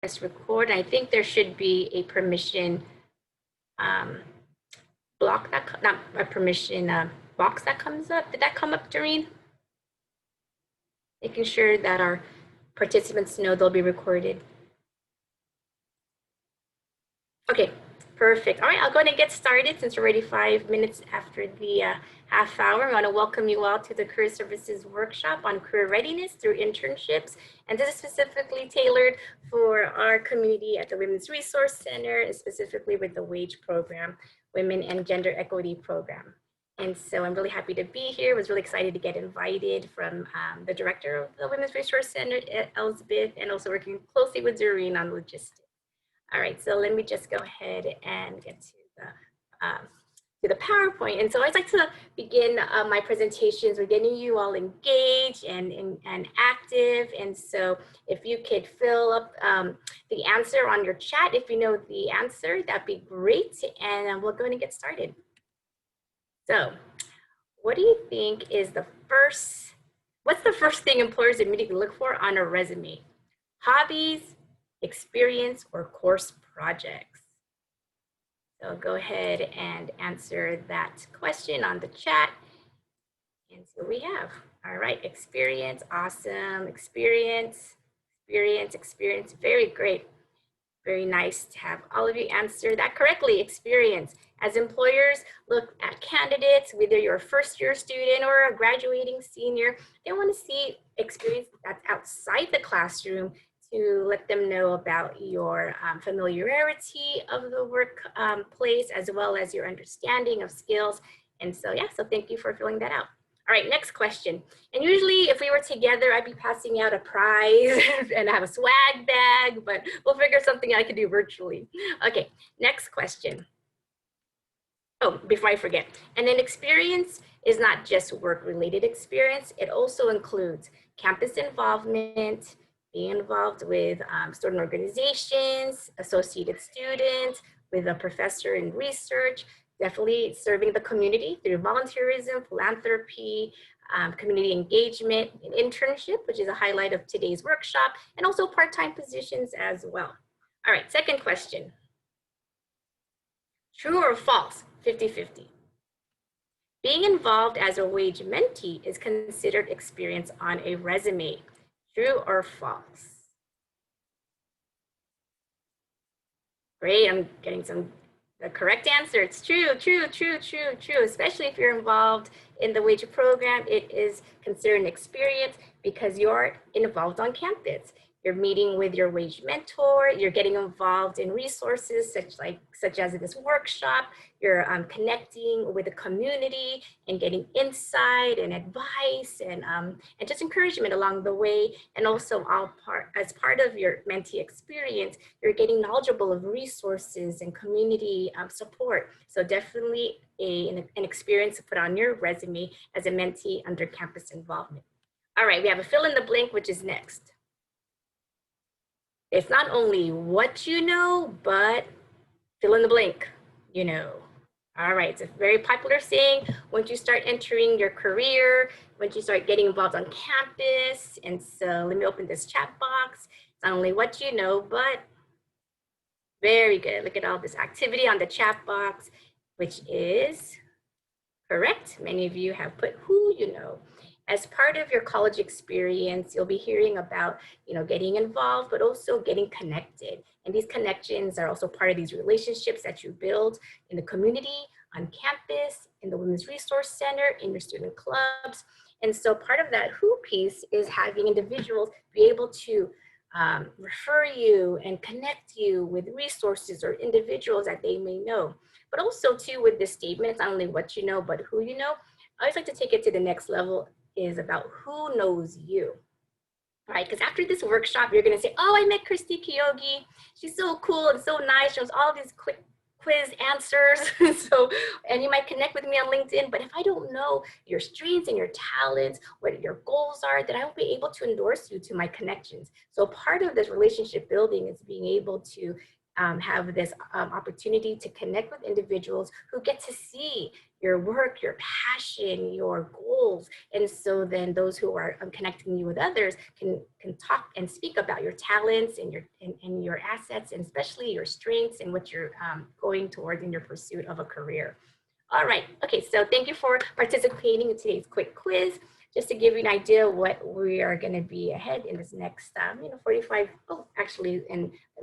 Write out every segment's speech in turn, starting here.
press record. I think there should be a permission block that, not a permission box that comes up. Did that come up, Doreen? Making sure that our participants know they'll be recorded. Okay, perfect. All right, I'll go ahead and get started since we're already 5 minutes after the half hour. I want to welcome you all to the Career Services Workshop on Career Readiness through Internships. And this is specifically tailored for our community at the Women's Resource Center, and specifically with the WAGE program, Women and Gender Equity Program. And so I'm really happy to be here. I was really excited to get invited from the director of the Women's Resource Center, Elizabeth, and also working closely with Doreen on logistics. All right, so let me just go ahead and get to the PowerPoint. And so I'd like to begin my presentations with getting you all engaged and active. And so if you could fill up the answer on your chat, if you know the answer, that'd be great. And we'll go ahead and get started. So what do you think is what's the first thing employers immediately look for on a resume? Hobbies, experience, or course projects? So go ahead and answer that question on the chat. And so we have, all right, experience, awesome, experience, very great. Very nice to have all of you answer that correctly, experience. As employers look at candidates, whether you're a first-year student or a graduating senior, they want to see experience that's outside the classroom to let them know about your familiarity of the workplace, as well as your understanding of skills. And so, yeah, so thank you for filling that out. All right, next question. And usually if we were together, I'd be passing out a prize and I have a swag bag, but we'll figure something I could do virtually. Okay, next question. Oh, before I forget. And then experience is not just work-related experience. It also includes campus involvement, being involved with student organizations, associated students, with a professor in research, definitely serving the community through volunteerism, philanthropy, community engagement, and internship, which is a highlight of today's workshop, and also part-time positions as well. All right, second question. True or false, 50-50? Being involved as a WAGE mentee is considered experience on a resume. True or false? Great, I'm getting the correct answer. It's true, especially if you're involved in the WAGE program. It is considered an experience because you're involved on campus. You're meeting with your WAGE mentor, you're getting involved in resources such as this workshop, you're connecting with the community and getting insight and advice and just encouragement along the way. And also as part of your mentee experience, you're getting knowledgeable of resources and community support. So definitely an experience to put on your resume as a mentee under campus involvement. All right, we have a fill in the blank, which is next. It's not only what you know, but fill in the blank, you know. All right, it's a very popular saying. Once you start entering your career, once you start getting involved on campus, and so let me open this chat box. It's not only what you know, but very good. Look at all this activity on the chat box, which is correct. Many of you have put who you know. As part of your college experience, you'll be hearing about, getting involved, but also getting connected. And these connections are also part of these relationships that you build in the community, on campus, in the Women's Resource Center, in your student clubs. And so part of that who piece is having individuals be able to refer you and connect you with resources or individuals that they may know. But also too, with this statement, it's not only what you know, but who you know. I always like to take it to the next level, is about who knows you, right? Because after this workshop, you're gonna say, oh, I met Christy Kyogi. She's so cool and so nice. She knows all these quick quiz answers. And you might connect with me on LinkedIn, but if I don't know your strengths and your talents, what your goals are, then I won't be able to endorse you to my connections. So part of this relationship building is being able to have this opportunity to connect with individuals who get to see your work, your passion, your goals. And so then those who are connecting you with others can talk and speak about your talents and your assets, and especially your strengths and what you're going towards in your pursuit of a career. All right, okay, so thank you for participating in today's quick quiz. Just to give you an idea what we are going to be ahead in this next, 45, oh, actually,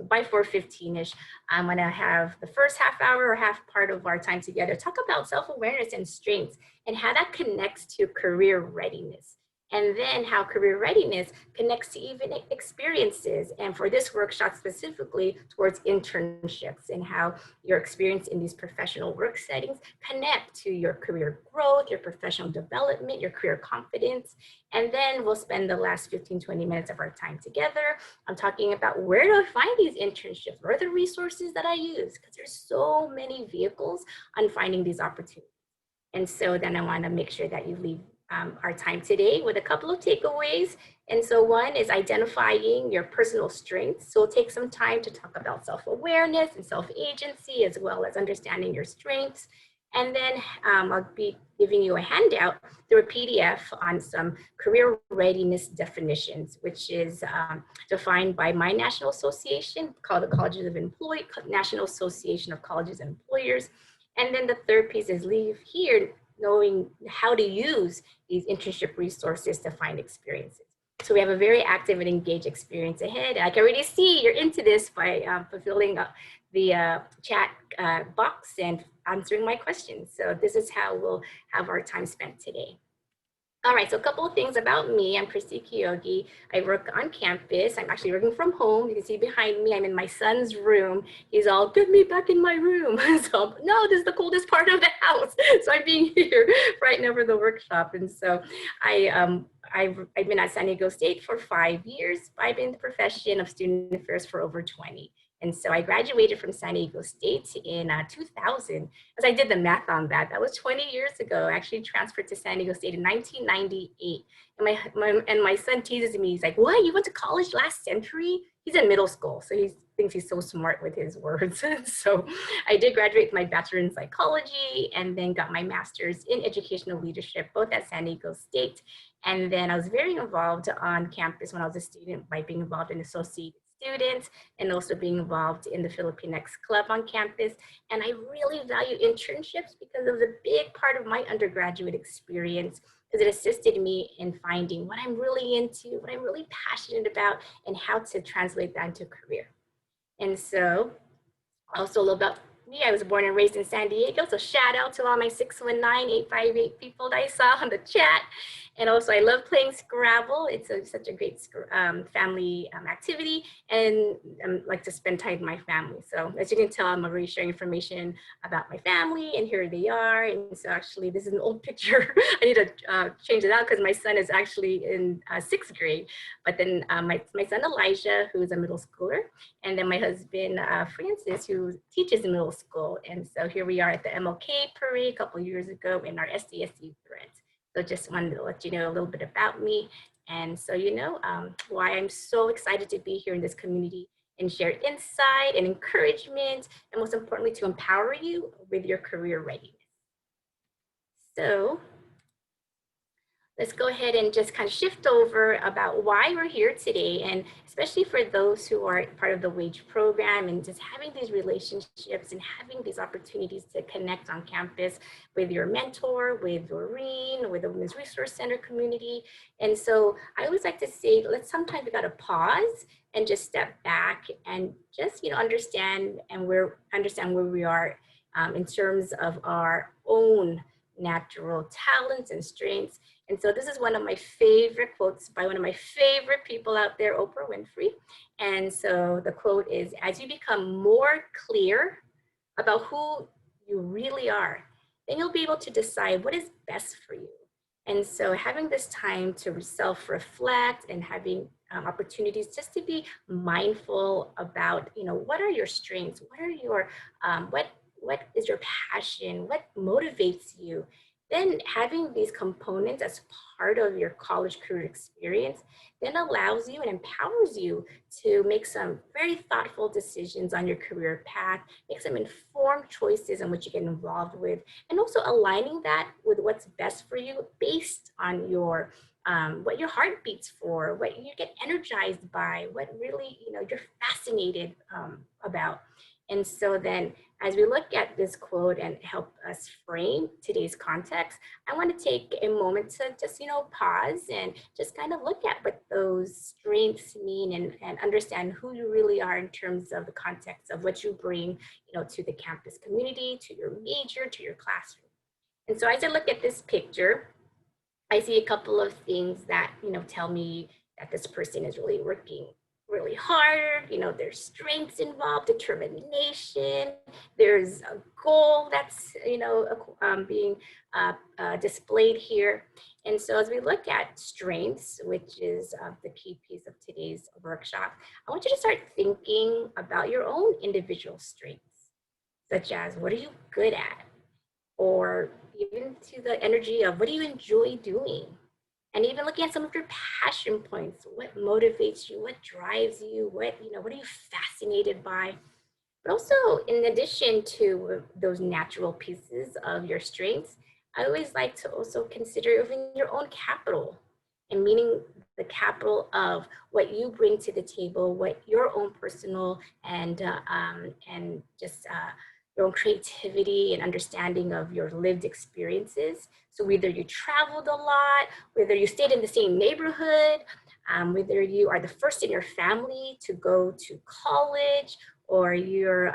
by 4:15-ish, I'm going to have the first half hour or half part of our time together talk about self-awareness and strengths and how that connects to career readiness. And then how career readiness connects to even experiences. And for this workshop specifically towards internships and how your experience in these professional work settings connect to your career growth, your professional development, your career confidence. And then we'll spend the last 15, 20 minutes of our time together on talking about where do I find these internships? What are the resources that I use? Because there's so many vehicles on finding these opportunities. And so then I want to make sure that you leave our time today with a couple of takeaways. And so one is identifying your personal strengths. So we'll take some time to talk about self-awareness and self-agency, as well as understanding your strengths. And then I'll be giving you a handout through a PDF on some career readiness definitions, which is defined by my national association called the National Association of Colleges and Employers. And then the third piece is leave here knowing how to use these internship resources to find experiences. So we have a very active and engaged experience ahead. I can already see you're into this by fulfilling the chat box and answering my questions. So this is how we'll have our time spent today. All right, so a couple of things about me. I'm Christy Kiyogi. I work on campus. I'm actually working from home. You can see behind me, I'm in my son's room. He's all, get me back in my room. So, no, this is the coldest part of the house. So I'm being here right now for the workshop. And so I've been at San Diego State for 5 years. I've been in the profession of student affairs for over 20. And so I graduated from San Diego State in 2000. As I did the math on that, that was 20 years ago. I actually transferred to San Diego State in 1998. And my son teases me. He's like, what, you went to college last century? He's in middle school, so he thinks he's so smart with his words. So I did graduate with my bachelor in psychology and then got my master's in educational leadership, both at San Diego State. And then I was very involved on campus when I was a student by being involved in associated students and also being involved in the Filipinx Club on campus. And I really value internships because it was a big part of my undergraduate experience, because it assisted me in finding what I'm really into, what I'm really passionate about, and how to translate that into a career. And so also a little about me. I was born and raised in San Diego, so shout out to all my 619-858 people that I saw on the chat. And also I love playing Scrabble. It's such a great family activity, and I like to spend time with my family. So as you can tell, I'm already sharing information about my family, and here they are. And so actually this is an old picture. I need to change it out because my son is actually in 6th grade. But then my son Elijah, who is a middle schooler, and then my husband Francis, who teaches in middle school. And so here we are at the MLK parade a couple of years ago in our SDSU threads. So just wanted to let you know a little bit about me. And so you know why I'm so excited to be here in this community and share insight and encouragement, and most importantly, to empower you with your career readiness. So let's go ahead and just kind of shift over about why we're here today, and especially for those who are part of the WAGE program and just having these relationships and having these opportunities to connect on campus with your mentor, with Doreen, with the Women's Resource Center community. And so I always like to say, sometimes we got to pause and just step back and just, understand where we are in terms of our own natural talents and strengths. And so this is one of my favorite quotes by one of my favorite people out there, Oprah Winfrey. And so the quote is, as you become more clear about who you really are, then you'll be able to decide what is best for you. And so having this time to self-reflect and having opportunities just to be mindful about, what are your strengths? What are your, what is your passion? What motivates you? Then having these components as part of your college career experience then allows you and empowers you to make some very thoughtful decisions on your career path, make some informed choices on what you get involved with, and also aligning that with what's best for you based on your what your heart beats for, what you get energized by, what really you're fascinated about. And so then as we look at this quote and help us frame today's context, I want to take a moment to just, pause and just kind of look at what those strengths mean and understand who you really are in terms of the context of what you bring, to the campus community, to your major, to your classroom. And so as I look at this picture, I see a couple of things that, tell me that this person is really working really hard. There's strengths involved, determination. There's a goal that's, being displayed here. And so as we look at strengths, which is the key piece of today's workshop, I want you to start thinking about your own individual strengths, such as what are you good at? Or even to the energy of what do you enjoy doing? And even looking at some of your passion points, what motivates you, what drives you, what are you fascinated by? But also, in addition to those natural pieces of your strengths, I always like to also consider even your own capital, and meaning the capital of what you bring to the table, what your own personal and just your own creativity and understanding of your lived experiences. So whether you traveled a lot, whether you stayed in the same neighborhood, whether you are the first in your family to go to college, or your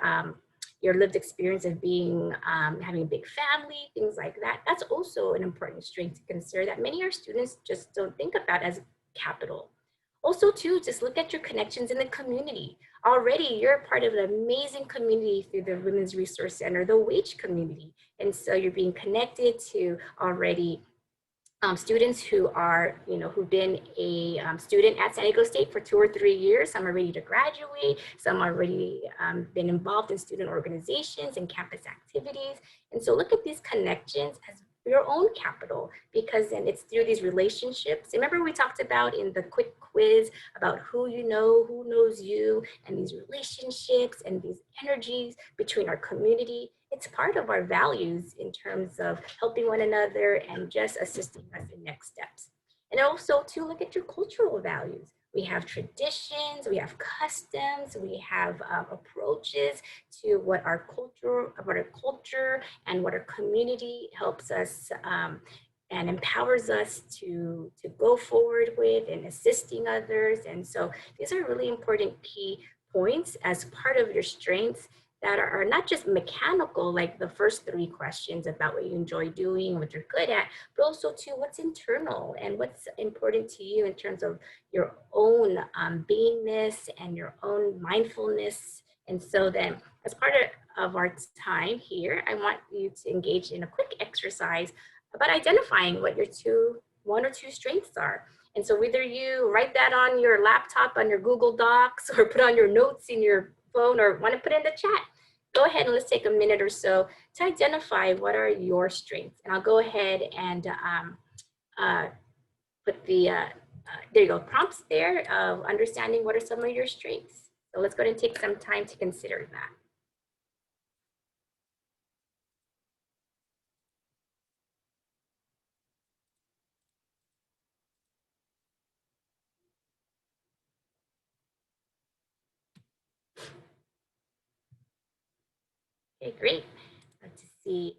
lived experience of being having a big family, things like that. That's also an important strength to consider that many of our students just don't think about as capital. Also, too, just look at your connections in the community. Already, you're part of an amazing community through the Women's Resource Center, the WAGE community. And so you're being connected to already students who are, who've been a student at San Diego State for 2 or 3 years. Some are ready to graduate. Some already been involved in student organizations and campus activities. And so look at these connections as your own capital, because then it's through these relationships. Remember we talked about in the quick quiz about who you know, who knows you, and these relationships and these energies between our community. It's part of our values in terms of helping one another and just assisting us in next steps. And also to look at your cultural values. We have traditions, we have customs, we have approaches to what our culture and what our community helps us and empowers us to go forward with and assisting others. And so these are really important key points as part of your strengths that are not just mechanical, like the first 3 questions about what you enjoy doing, what you're good at, but also to what's internal and what's important to you in terms of your own beingness and your own mindfulness. And so then as part of our time here, I want you to engage in a quick exercise about identifying what your 1 or 2 strengths are. And so whether you write that on your laptop, on your Google Docs, or put on your notes in your phone, or want to put it in the chat, go ahead and let's take a minute or so to identify what are your strengths. And I'll go ahead and put the, there you go, prompts there of understanding what are some of your strengths. So let's go ahead and take some time to consider that. Okay, great. Glad to see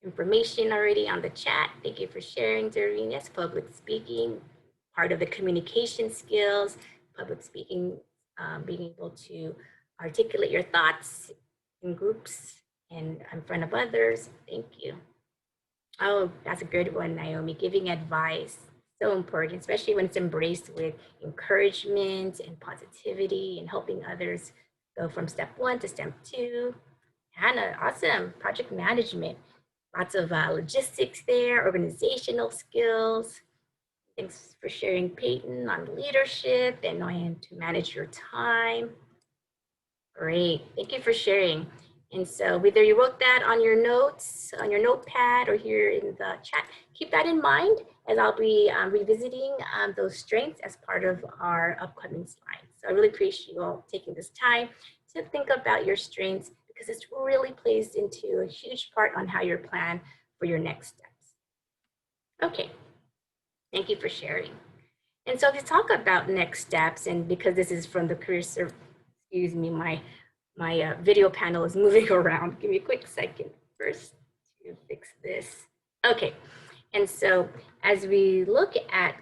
information already on the chat. Thank you for sharing, Readiness. Public speaking, part of the communication skills, public speaking, being able to articulate your thoughts in groups and in front of others. Thank you. Oh, that's a good one, Naomi. Giving advice, so important, especially when it's embraced with encouragement and positivity and helping others go from step 1 to step 2. Hannah, awesome. Project management. Lots of logistics there, organizational skills. Thanks for sharing, Peyton, on leadership and knowing to manage your time. Great. Thank you for sharing. And so whether you wrote that on your notes, on your notepad, or here in the chat, keep that in mind as I'll be revisiting those strengths as part of our upcoming slides. So I really appreciate you all taking this time to think about your strengths, because this really plays into a huge part on how you plan for your next steps. Okay, thank you for sharing. And so to talk about next steps, and because this is from the career service, excuse me, my video panel is moving around. Give me a quick second first to fix this. Okay, and so as we look at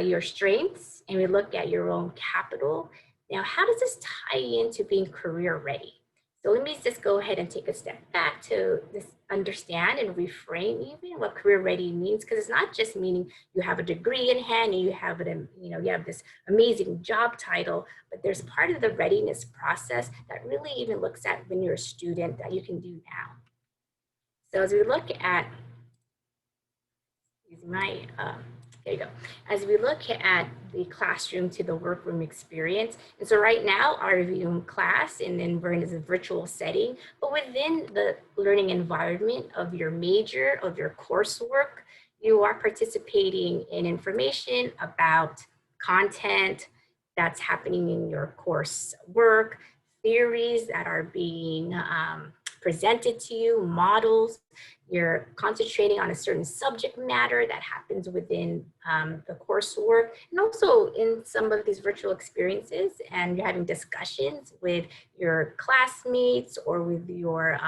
your strengths and we look at your own capital, now how does this tie into being career ready? So let me just go ahead and take a step back to just understand and reframe even what career ready means, because it's not just meaning you have a degree in hand and you have it, you have this amazing job title, but there's part of the readiness process that really even looks at when you're a student that you can do now. So as we look at, there you go. As we look at the classroom to the workroom experience, and so right now our reviewing class, and then we're in a virtual setting, but within the learning environment of your major, of your coursework, you are participating in information about content that's happening in your course work, theories that are being presented to you, models. You're concentrating on a certain subject matter that happens within the coursework, and also in some of these virtual experiences, and you're having discussions with your classmates or with your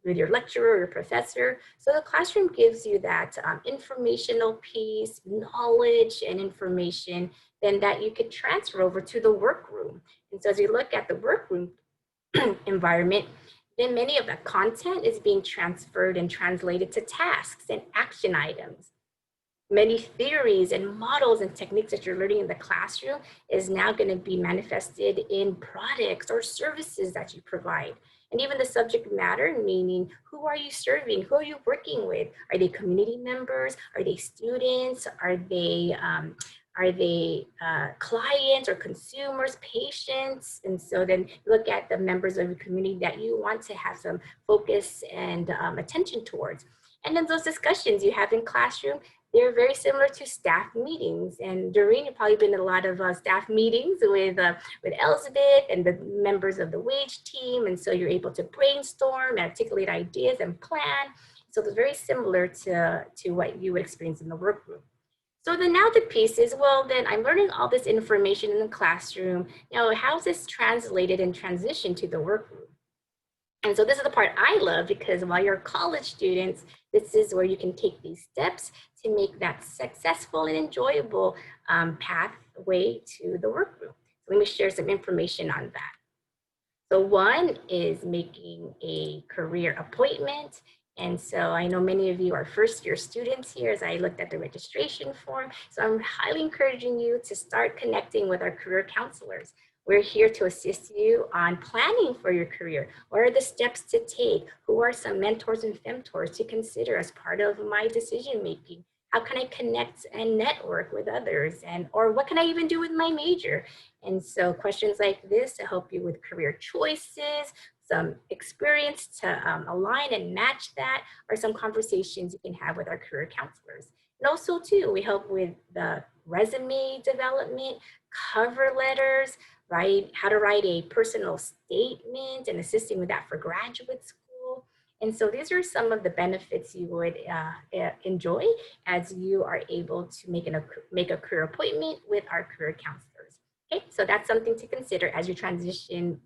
lecturer or your professor. So the classroom gives you that informational piece, knowledge and information, then that you could transfer over to the workroom. And so as you look at the workroom environment, then many of that content is being transferred and translated to tasks and action items. Many theories and models and techniques that you're learning in the classroom is now going to be manifested in products or services that you provide. And even the subject matter, meaning who are you serving? Who are you working with? Are they community members? Are they students? Are they clients or consumers, patients? And so then look at the members of your community that you want to have some focus and attention towards. And then those discussions you have in classroom, they're very similar to staff meetings. And Doreen, you've probably been in a lot of staff meetings with Elizabeth and the members of the WAGE team. And so you're able to brainstorm, articulate ideas, and plan. So it's very similar to what you would experience in the workroom. So then now the piece is, well, then I'm learning all this information in the classroom. Now, how is this translated and transitioned to the workroom? And so this is the part I love, because while you're college students, this is where you can take these steps to make that successful and enjoyable pathway to the workroom. So let me share some information on that. So one is making a career appointment. And so I know many of you are first year students here as I looked at the registration form. So I'm highly encouraging you to start connecting with our career counselors. We're here to assist you on planning for your career. What are the steps to take? Who are some mentors and femtors to consider as part of my decision making? How can I connect and network with others? Or what can I even do with my major? And so questions like this to help you with career choices, some experience to align and match that, or some conversations you can have with our career counselors. And also too, we help with the resume development, cover letters, how to write a personal statement, and assisting with that for graduate school. And so these are some of the benefits you would enjoy as you are able to make a career appointment with our career counselors. Okay, so that's something to consider as you transition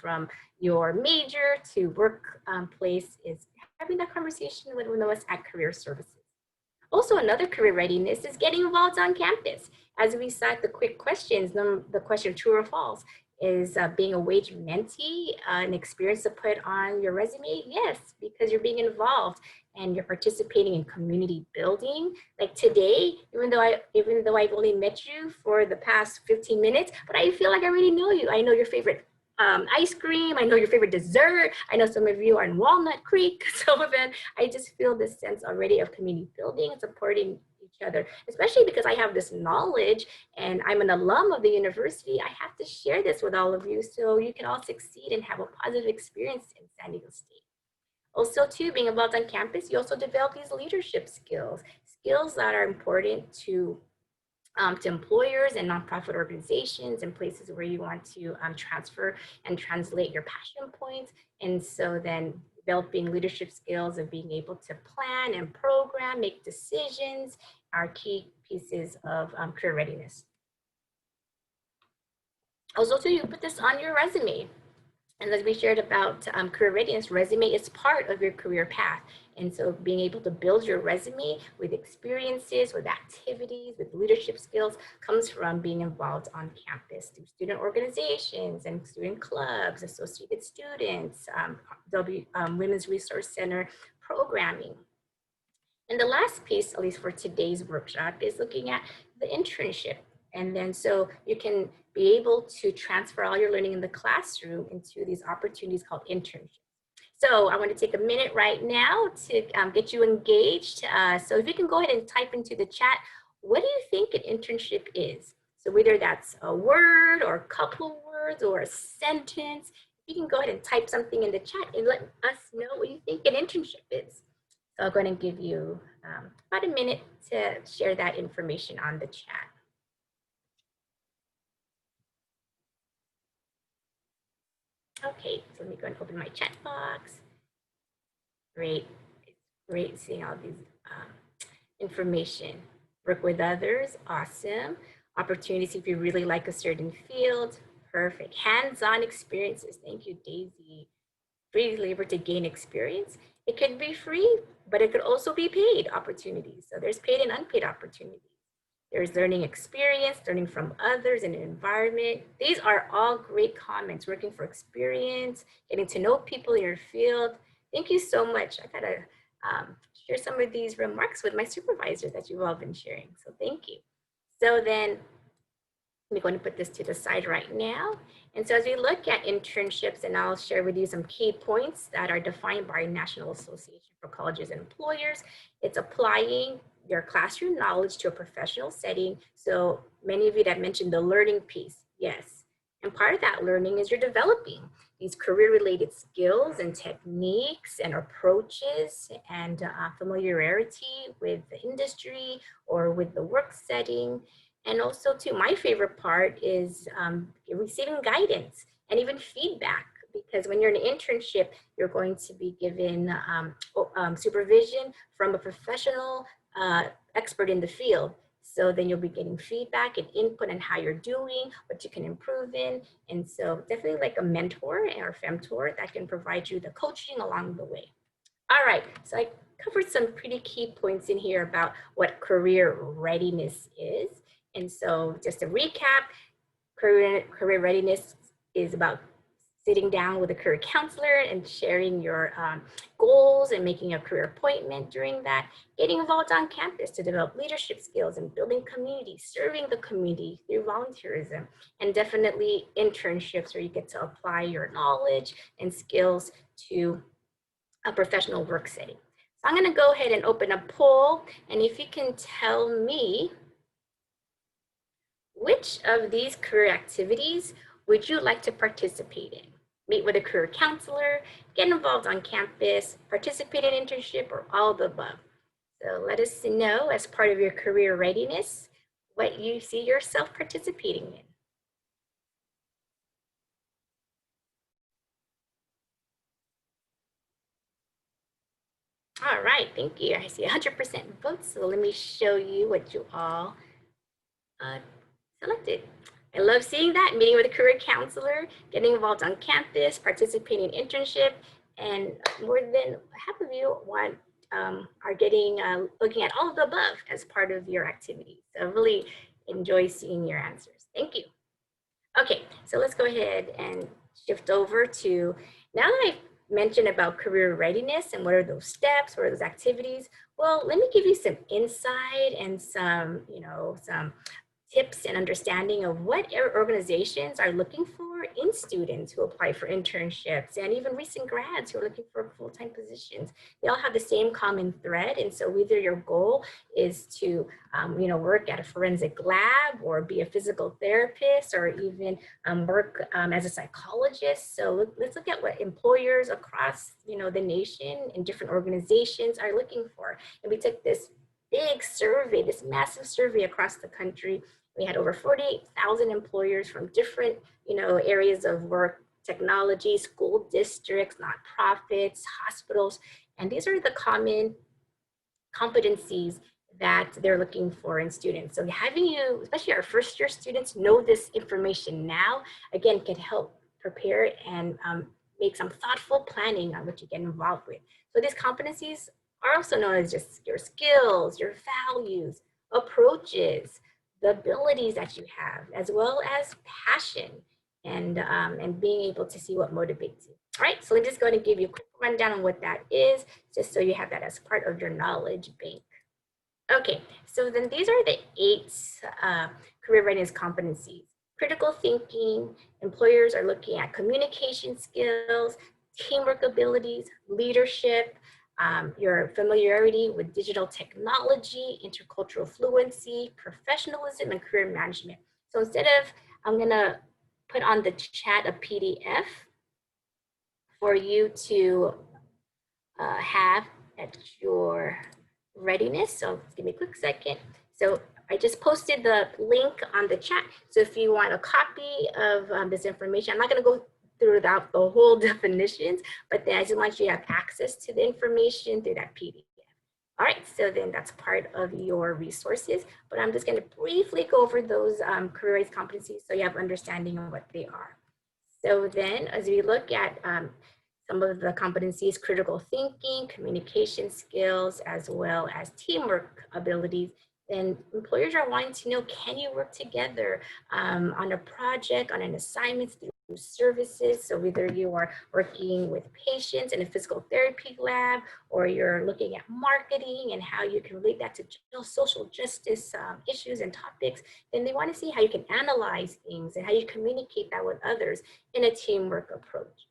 from your major to workplace, is having that conversation with one of us at Career Services. Also, another career readiness is getting involved on campus. As we saw the quick questions, the question true or false, is being a WAGE mentee an experience to put on your resume? Yes, because you're being involved and you're participating in community building. Like today, even though I've only met you for the past 15 minutes, but I feel like I already know you. I know your favorite ice cream. I know your favorite dessert. I know some of you are in Walnut Creek. So then I just feel this sense already of community building and supporting each each other, especially because I have this knowledge and I'm an alum of the university. I have to share this with all of you so you can all succeed and have a positive experience in San Diego State. Also, too, being involved on campus, you also develop these leadership skills, skills that are important to employers and nonprofit organizations and places where you want to transfer and translate your passion points. And so then developing leadership skills of being able to plan and program, make decisions are key pieces of career readiness. Also, too, you put this on your resume. And as we shared about career readiness, resume is part of your career path. And so being able to build your resume with experiences, with activities, with leadership skills comes from being involved on campus through student organizations and student clubs, associated students, Women's Resource Center programming. And the last piece, at least for today's workshop, is looking at the internship. And then so you can be able to transfer all your learning in the classroom into these opportunities called internships. So I want to take a minute right now to get you engaged. So if you can go ahead and type into the chat, what do you think an internship is? So whether that's a word or a couple of words or a sentence, you can go ahead and type something in the chat and let us know what you think an internship is. So I'll go ahead and give you about a minute to share that information on the chat. Okay, so let me go and open my chat box. Great, it's great seeing all these information. Work with others, awesome. Opportunities if you really like a certain field, perfect. Hands-on experiences, thank you, Daisy. Free labor to gain experience. It could be free, but it could also be paid opportunities. So there's paid and unpaid opportunities. There's learning experience, learning from others in an environment. These are all great comments, working for experience, getting to know people in your field. Thank you so much. I gotta share some of these remarks with my supervisor that you've all been sharing. So thank you. So then I'm going to put this to the side right now. And so as we look at internships, and I'll share with you some key points that are defined by National Association for Colleges and Employers, it's applying your classroom knowledge to a professional setting. So many of you that mentioned the learning piece, yes. And part of that learning is you're developing these career-related skills and techniques and approaches and familiarity with the industry or with the work setting. And also too, my favorite part is receiving guidance and even feedback, because when you're in an internship, you're going to be given supervision from a professional expert in the field. So then you'll be getting feedback and input on how you're doing, what you can improve in. And so definitely like a mentor or femtor that can provide you the coaching along the way. All right, so I covered some pretty key points in here about what career readiness is. And so just to recap, career readiness is about sitting down with a career counselor and sharing your goals and making a career appointment during that, getting involved on campus to develop leadership skills and building community, serving the community through volunteerism, and definitely internships where you get to apply your knowledge and skills to a professional work setting. So I'm gonna go ahead and open a poll, and if you can tell me which of these career activities would you like to participate in? Meet with a career counselor, get involved on campus, participate in internship, or all of the above. So let us know as part of your career readiness what you see yourself participating in. All right, thank you. I see 100% votes, so let me show you what you all selected. I love seeing that, meeting with a career counselor, getting involved on campus, participating in internship, and more than half of you are getting looking at all of the above as part of your activities. So I really enjoy seeing your answers. Thank you. Okay, so let's go ahead and shift over to, now that I've mentioned about career readiness and what are those steps, what are those activities, well, let me give you some insight and some, some tips and understanding of what organizations are looking for in students who apply for internships and even recent grads who are looking for full-time positions. They all have the same common thread. And so whether your goal is to work at a forensic lab or be a physical therapist or even work as a psychologist. So let's look at what employers across the nation and different organizations are looking for. And we took this big survey, this massive survey across the country. We had over 48,000 employers from different, areas of work, technology, school districts, nonprofits, hospitals, and these are the common competencies that they're looking for in students. So having you, especially our first year students, know this information now, again, can help prepare and make some thoughtful planning on what you get involved with. So these competencies are also known as just your skills, your values, approaches, the abilities that you have, as well as passion and being able to see what motivates you. All right, so let's just go ahead and give you a quick rundown on what that is, just so you have that as part of your knowledge bank. Okay, so then these are the 8 career readiness competencies. Critical thinking, employers are looking at communication skills, teamwork abilities, leadership, your familiarity with digital technology, intercultural fluency, professionalism, and career management. So instead of, I'm gonna put on the chat a PDF for you to have at your readiness. So give me a quick second. So I just posted the link on the chat. So if you want a copy of this information, I'm not going to go through the whole definitions, but then I just want you to have access to the information through that PDF. All right, so then that's part of your resources, but I'm just going to briefly go over those career-based competencies so you have understanding of what they are. So then as we look at some of the competencies, critical thinking, communication skills, as well as teamwork abilities, then employers are wanting to know, can you work together on a project, on an assignment through services? So whether you are working with patients in a physical therapy lab, or you're looking at marketing and how you can relate that to social justice issues and topics, then they want to see how you can analyze things and how you communicate that with others in a teamwork approach.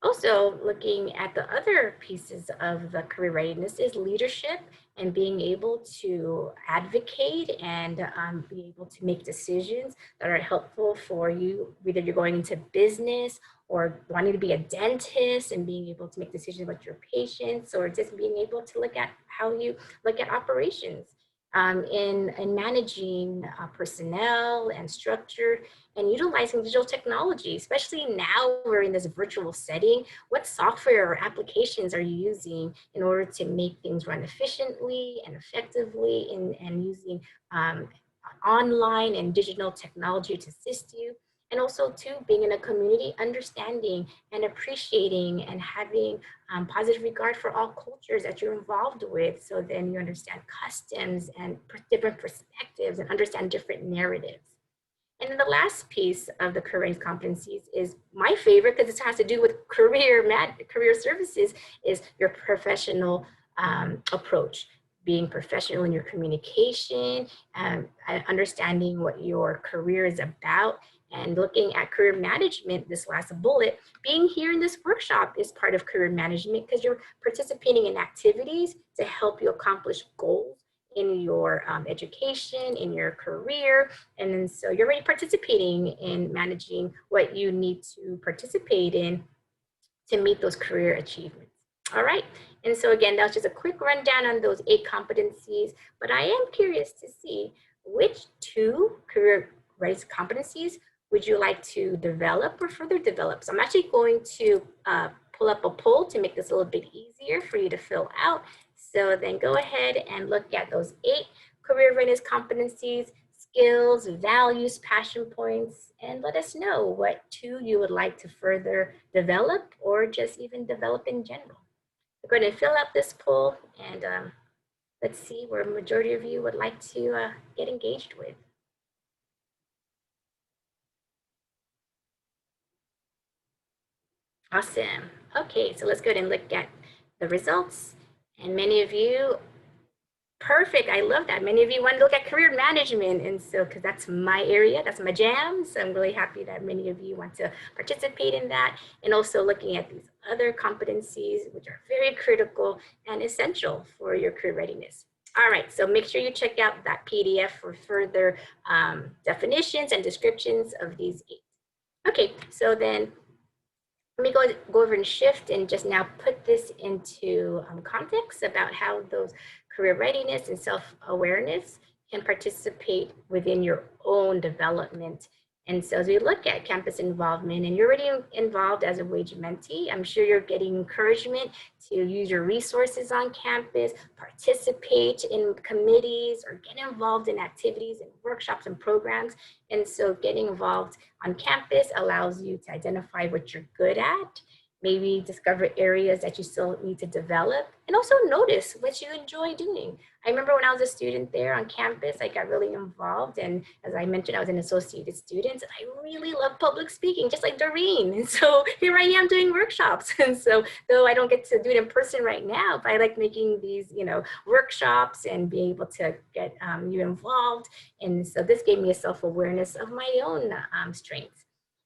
Also, looking at the other pieces of the career readiness is leadership and being able to advocate and be able to make decisions that are helpful for you, whether you're going into business or wanting to be a dentist and being able to make decisions about your patients, or just being able to look at how you look at operations in managing personnel and structure and utilizing digital technology, especially now we're in this virtual setting. What software or applications are you using in order to make things run efficiently and effectively and using online and digital technology to assist you? And also too, being in a community, understanding and appreciating and having positive regard for all cultures that you're involved with. So then you understand customs and different perspectives and understand different narratives. And then the last piece of the career competencies is my favorite, because it has to do with career services, is your professional approach. Being professional in your communication, understanding what your career is about, and looking at career management, this last bullet. Being here in this workshop is part of career management because you're participating in activities to help you accomplish goals in your education, in your career. And then so you're already participating in managing what you need to participate in to meet those career achievements. All right. And so again, that was just a quick rundown on those 8 competencies, but I am curious to see which 2 career readiness competencies would you like to develop or further develop. So I'm actually going to pull up a poll to make this a little bit easier for you to fill out. So then go ahead and look at those 8 career readiness competencies, skills, values, passion points, and let us know what 2 you would like to further develop or just even develop in general. We're going to fill out this poll and let's see where a majority of you would like to get engaged with. Awesome. Okay, so let's go ahead and look at the results. And many of you Perfect. I love that. Many of you want to look at career management. And so, because that's my area, that's my jam. So I'm really happy that many of you want to participate in that. And also looking at these other competencies, which are very critical and essential for your career readiness. All right, so make sure you check out that PDF for further definitions and descriptions of these 8. Okay, so then let me go over and shift and just now put this into context about how those career readiness and self-awareness can participate within your own development. And so as we look at campus involvement, and you're already involved as a wage mentee, I'm sure you're getting encouragement to use your resources on campus, participate in committees, or get involved in activities and workshops and programs. And so getting involved on campus allows you to identify what you're good at, maybe discover areas that you still need to develop, and also notice what you enjoy doing. I remember when I was a student there on campus, I got really involved. And as I mentioned, I was an associated student, and I really love public speaking, just like Doreen. And so here I am doing workshops. And so though I don't get to do it in person right now, but I like making these, workshops and being able to get you involved. And so this gave me a self-awareness of my own strengths.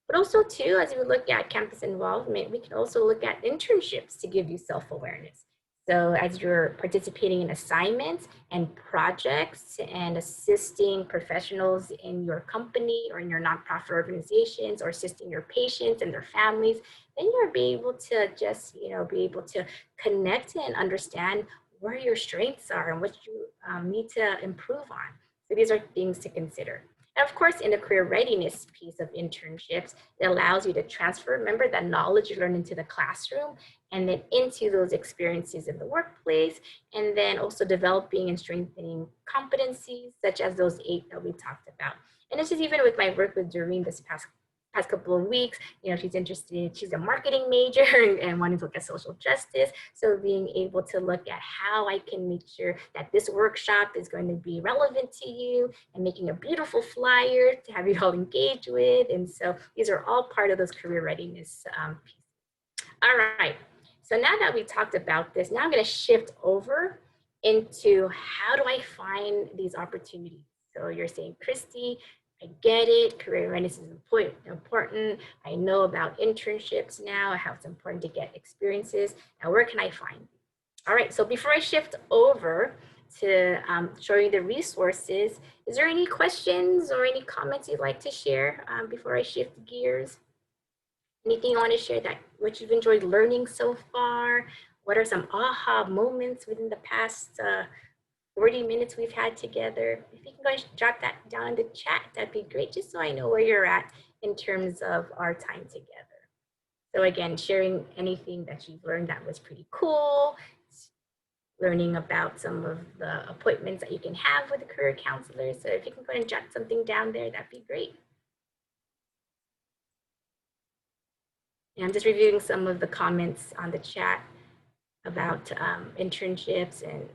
But also too, as we look at campus involvement, we can also look at internships to give you self-awareness. So as you're participating in assignments and projects and assisting professionals in your company or in your nonprofit organizations, or assisting your patients and their families, then you'll be able to just, be able to connect and understand where your strengths are and what you need to improve on. So these are things to consider. And of course, in the career readiness piece of internships, it allows you to transfer, remember, that knowledge you learn into the classroom and then into those experiences in the workplace, and then also developing and strengthening competencies such as those 8 that we talked about. And this is even with my work with Doreen this past couple of weeks. She's interested, she's a marketing major and wanting to look at social justice. So being able to look at how I can make sure that this workshop is going to be relevant to you, and making a beautiful flyer to have you all engage with. And so these are all part of those career readiness pieces. All right, so now that we talked about this, now I'm going to shift over into how do I find these opportunities. So you're saying, Christy, I get it. Career readiness is important. I know about internships now, how it's important to get experiences. Now, where can I find them? All right, so before I shift over to showing the resources, is there any questions or any comments you'd like to share before I shift gears? Anything you want to share that what you've enjoyed learning so far? What are some aha moments within the past 40 minutes we've had together? If you can go and jot that down in the chat, that'd be great, just so I know where you're at in terms of our time together. So again, sharing anything that you've learned that was pretty cool, learning about some of the appointments that you can have with a career counselor. So if you can go and jot something down there, that'd be great. And I'm just reviewing some of the comments on the chat about internships and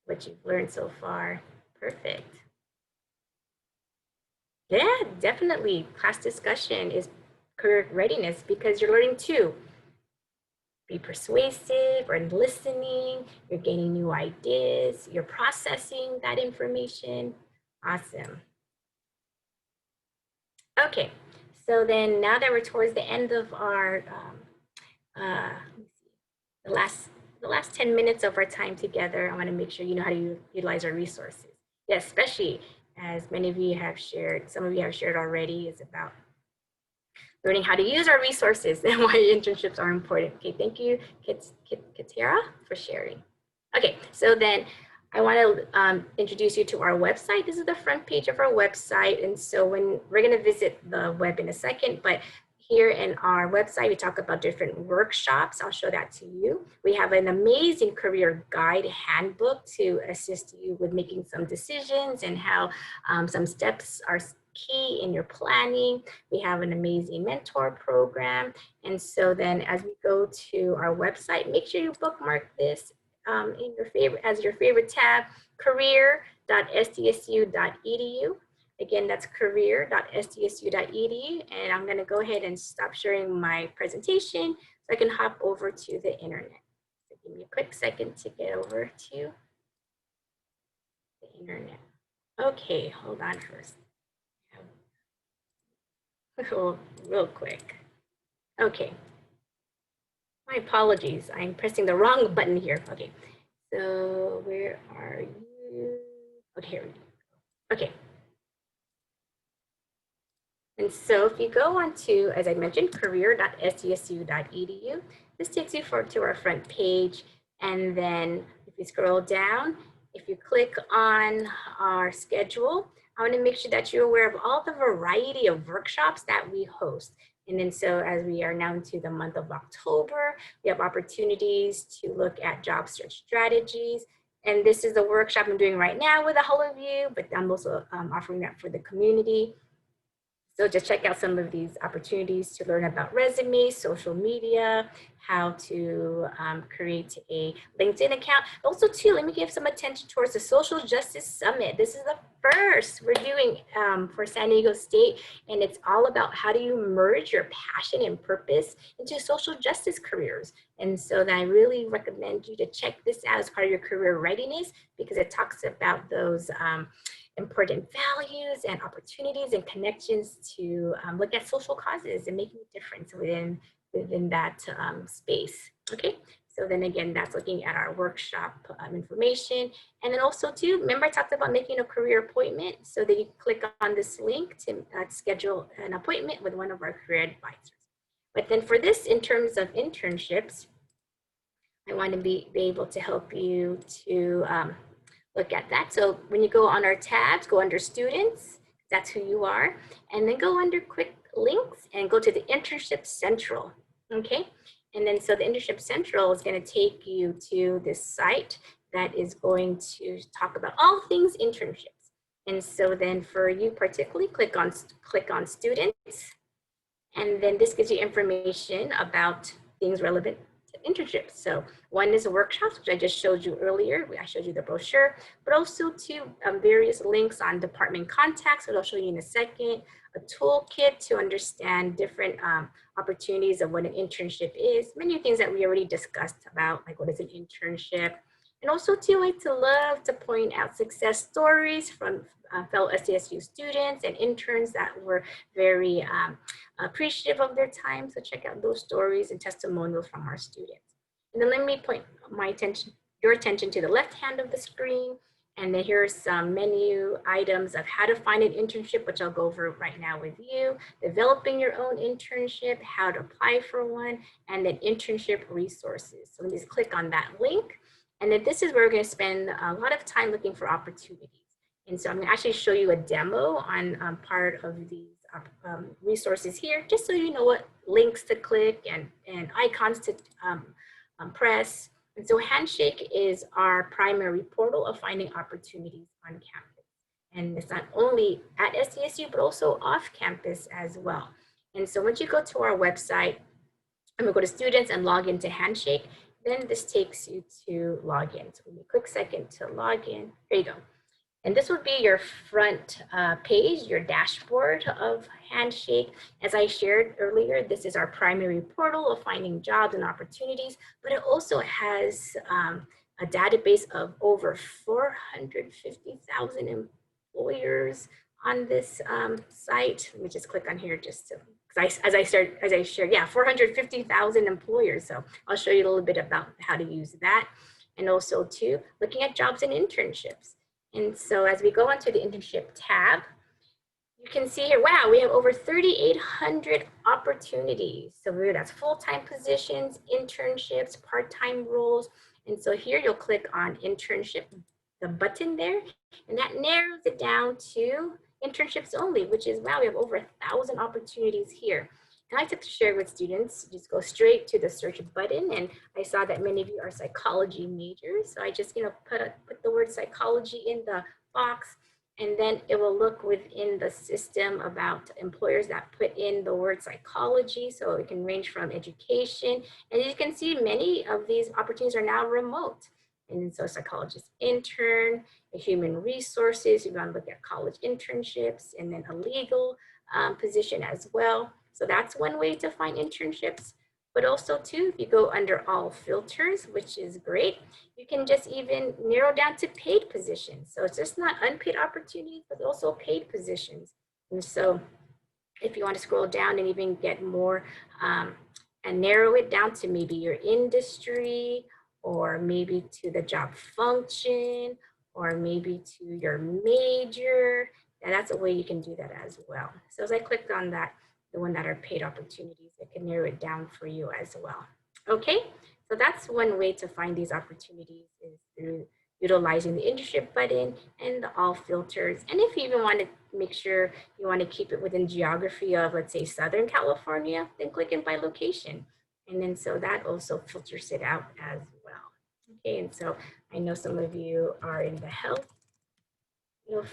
what you've learned so far. Perfect. Yeah, definitely. Class discussion is career readiness, because you're learning to be persuasive or listening, you're gaining new ideas, you're processing that information. Awesome. Okay, so then now that we're towards the end of our the last 10 minutes of our time together, I want to make sure you know how to utilize our resources. Yeah, especially as many of you have shared, some of you have shared already, is about learning how to use our resources and why internships are important. Okay, thank you, Katera, for sharing. Okay, so then I want to introduce you to our website. This is the front page of our website. And so when we're going to visit the web in a second, but here in our website, we talk about different workshops. I'll show that to you. We have an amazing career guide handbook to assist you with making some decisions and how some steps are key in your planning. We have an amazing mentor program. And so then as we go to our website, make sure you bookmark this in your favorite tab, career.stsu.edu. Again, that's career.stsu.edu. And I'm going to go ahead and stop sharing my presentation so I can hop over to the internet. So give me a quick second to get over to. internet. Okay, hold on first. Real quick. Okay. My apologies. I'm pressing the wrong button here. Okay. So where are you? Okay, here we go. Okay. And so if you go on to, as I mentioned, career.stsu.edu, this takes you to our front page. And then if you scroll down, if you click on our schedule, I want to make sure that you're aware of all the variety of workshops that we host. And then so as we are now into the month of October, we have opportunities to look at job search strategies. And this is the workshop I'm doing right now with all of you, but I'm also offering that for the community. So just check out some of these opportunities to learn about resumes, social media, how to create a LinkedIn account. Also too, let me give some attention towards the Social Justice Summit. This is the first we're doing for San Diego State, and it's all about how do you merge your passion and purpose into social justice careers. And so then I really recommend you to check this out as part of your career readiness, because it talks about those important values and opportunities and connections to look at social causes and making a difference within that space. Okay, so then again, that's looking at our workshop information. And then also too, remember I talked about making a career appointment, so that you click on this link to schedule an appointment with one of our career advisors. But then for this, in terms of internships, I want to be able to help you to look at that. So when you go on our tabs, go under students, that's who you are, and then go under quick links and go to the Internship Central, okay? And then so the Internship Central is going to take you to this site that is going to talk about all things internships. And so then for you particularly, click on students, and then this gives you information about things relevant to internships. So one is workshops, which I just showed you earlier. I showed you the brochure, but also to various links on department contacts, which I'll show you in a second, a toolkit to understand different opportunities of what an internship is, many things that we already discussed about, like what is an internship. And also too, I love to point out success stories from fellow SDSU students and interns that were very appreciative of their time. So check out those stories and testimonials from our students. And then let me point your attention to the left hand of the screen. And then here's some menu items of how to find an internship, which I'll go over right now with you, developing your own internship, how to apply for one, and then internship resources. So let me just click on that link. And then this is where we're going to spend a lot of time looking for opportunities. And so I'm going to actually show you a demo on part of these resources here, just so you know what links to click and icons to press. And so Handshake is our primary portal of finding opportunities on campus. And it's not only at SDSU, but also off campus as well. And so once you go to our website, and we go to students and log into Handshake, then this takes you to login. So give me a quick second to log in. There you go. And this would be your front page, your dashboard of Handshake. As I shared earlier, this is our primary portal of finding jobs and opportunities, but it also has a database of over 450,000 employers on this site. Let me just click on here just to, as I shared, yeah, 450,000 employers. So I'll show you a little bit about how to use that. And also too, looking at jobs and internships. And so as we go onto the internship tab, you can see here, wow, we have over 3,800 opportunities. So that's full-time positions, internships, part-time roles. And so here you'll click on internship, the button there, and that narrows it down to internships only, which is, wow, we have over 1,000 opportunities here. And I like to share with students, just go straight to the search button. And I saw that many of you are psychology majors. So I just, put the word psychology in the box, and then it will look within the system about employers that put in the word psychology. So it can range from education. And you can see many of these opportunities are now remote. And so psychologist intern, a human resources, you want to look at college internships, and then a legal position as well. So that's one way to find internships. But also too, if you go under all filters, which is great, you can just even narrow down to paid positions. So it's just not unpaid opportunities, but also paid positions. And so if you want to scroll down and even get more and narrow it down to maybe your industry, or maybe to the job function, or maybe to your major, and that's a way you can do that as well. So as I clicked on that, the one that are paid opportunities, it can narrow it down for you as well. Okay, so that's one way to find these opportunities, is through utilizing the internship button and the all filters. And if you even want to make sure you want to keep it within geography of, let's say, Southern California, then click in by location. And then so that also filters it out as well. Okay, and so I know some of you are in the health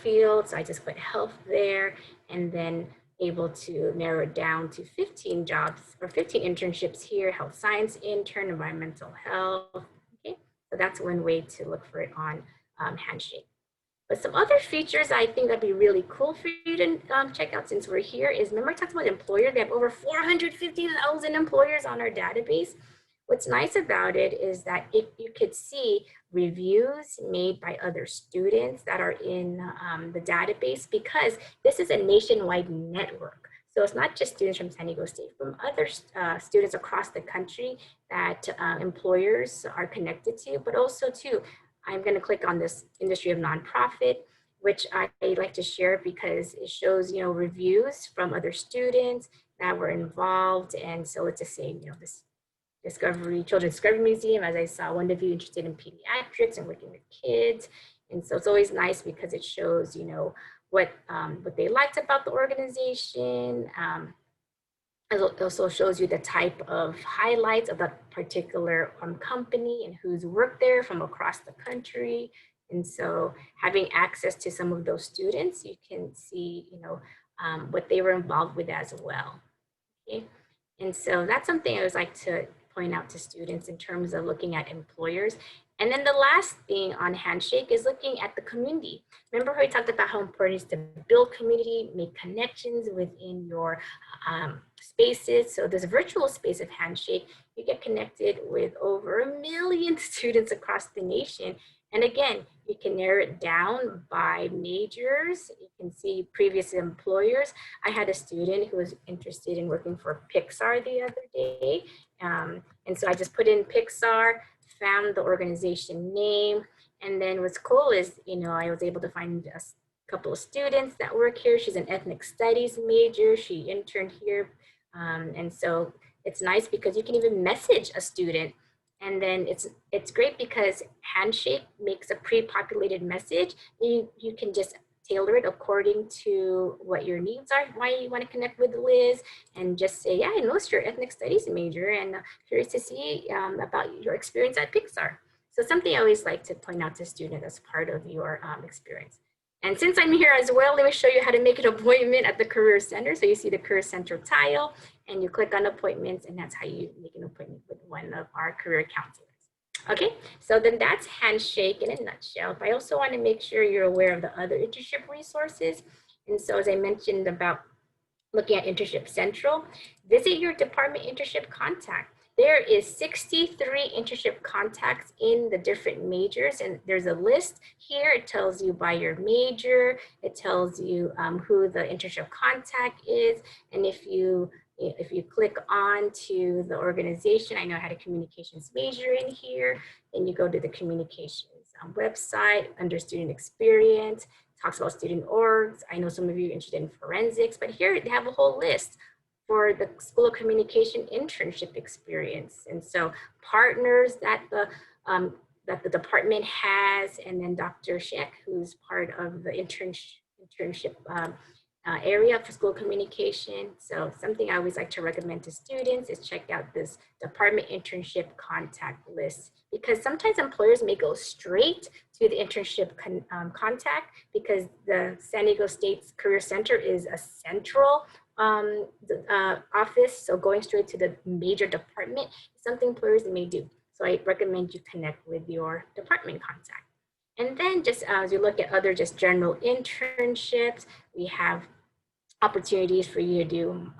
field, so I just put health there, and then able to narrow it down to 15 jobs or 15 internships here: health science intern, environmental health. Okay, so that's one way to look for it on Handshake. But some other features I think that'd be really cool for you to check out since we're here is, remember I talked about employers? We have over 450,000 employers on our database. What's nice about it is that you could see reviews made by other students that are in the database, because this is a nationwide network. So it's not just students from San Diego State, from other students across the country that employers are connected to, but also too, I'm going to click on this industry of nonprofit, which I like to share because it shows, reviews from other students that were involved. And so let's just say, this Children's Discovery Museum, as I saw one of you interested in pediatrics and working with kids. And so it's always nice because it shows, what they liked about the organization. It also shows you the type of highlights of that particular company and who's worked there from across the country. And so having access to some of those students, you can see, what they were involved with as well. Okay. And so that's something I always like to point out to students in terms of looking at employers. And then the last thing on Handshake is looking at the community. Remember how we talked about how important it is to build community, make connections within your spaces. So this virtual space of Handshake, you get connected with over 1 million students across the nation. And again, you can narrow it down by majors. You can see previous employers. I had a student who was interested in working for Pixar the other day. And so I just put in Pixar, found the organization name. And then what's cool is, I was able to find a couple of students that work here. She's an ethnic studies major. She interned here. And so it's nice because you can even message a student. And then it's great because Handshake makes a pre-populated message. You can just tailor it according to what your needs are, why you want to connect with Liz, and just say, yeah, I noticed you're ethnic studies major and curious to see about your experience at Pixar. So something I always like to point out to students as part of your experience. And since I'm here as well, let me show you how to make an appointment at the Career Center. So you see the Career Center tile and you click on appointments, and that's how you make an appointment with one of our career counselors. Okay, so then that's Handshake in a nutshell. But I also want to make sure you're aware of the other internship resources. And so as I mentioned about looking at Internship Central, visit your department internship contact. There is 63 internship contacts in the different majors, and there's a list here. It tells you by your major, it tells you who the internship contact is, and if you click on to the organization, I know I had a communications major in here, then you go to the communications website under student experience, talks about student orgs. I know some of you are interested in forensics, but here they have a whole list for the School of Communication internship experience. And so partners that the department has, and then Dr. Sheck, who's part of the internship area for School of Communication. So something I always like to recommend to students is check out this department internship contact list, because sometimes employers may go straight to the internship contact because the San Diego State's Career Center is a central office. So going straight to the major department is something employers may do. So I recommend you connect with your department contact. And then just as you look at other just general internships, we have opportunities for you to do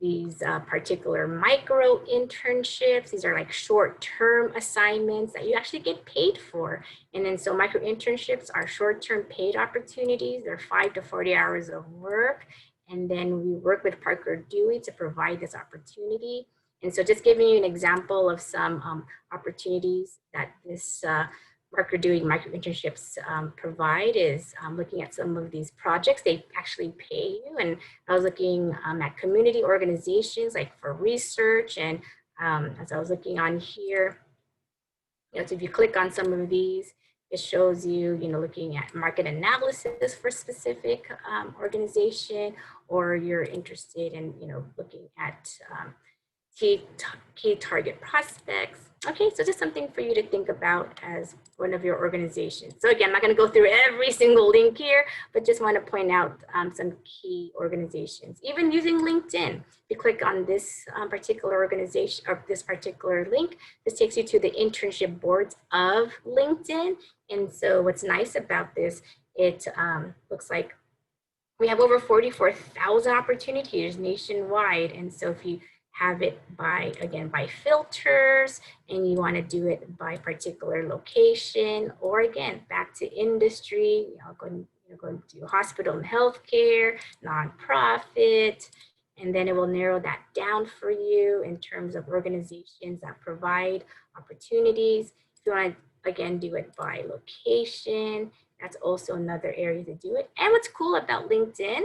these particular micro internships. These are like short-term assignments that you actually get paid for. And then so micro internships are short-term paid opportunities. They're 5 to 40 hours of work. And then we work with Parker Dewey to provide this opportunity. And so just giving you an example of some opportunities that this Parker Dewey micro internships provide is looking at some of these projects. They actually pay you. And I was looking at community organizations like for research. And as I was looking on here, so if you click on some of these, it shows you, looking at market analysis for specific organization, or you're interested in, looking at key target prospects. Okay, so just something for you to think about as one of your organizations. So again, I'm not going to go through every single link here, but just want to point out some key organizations. Even using LinkedIn, if you click on this particular organization or this particular link, this takes you to the internship boards of LinkedIn. And so what's nice about this, it looks like we have over 44,000 opportunities nationwide. And so if you have it by filters, and you want to do it by particular location, or again, back to industry, going to hospital and healthcare, nonprofit, and then it will narrow that down for you in terms of organizations that provide opportunities. If you want to, again, do it by location, that's also another area to do it. And what's cool about LinkedIn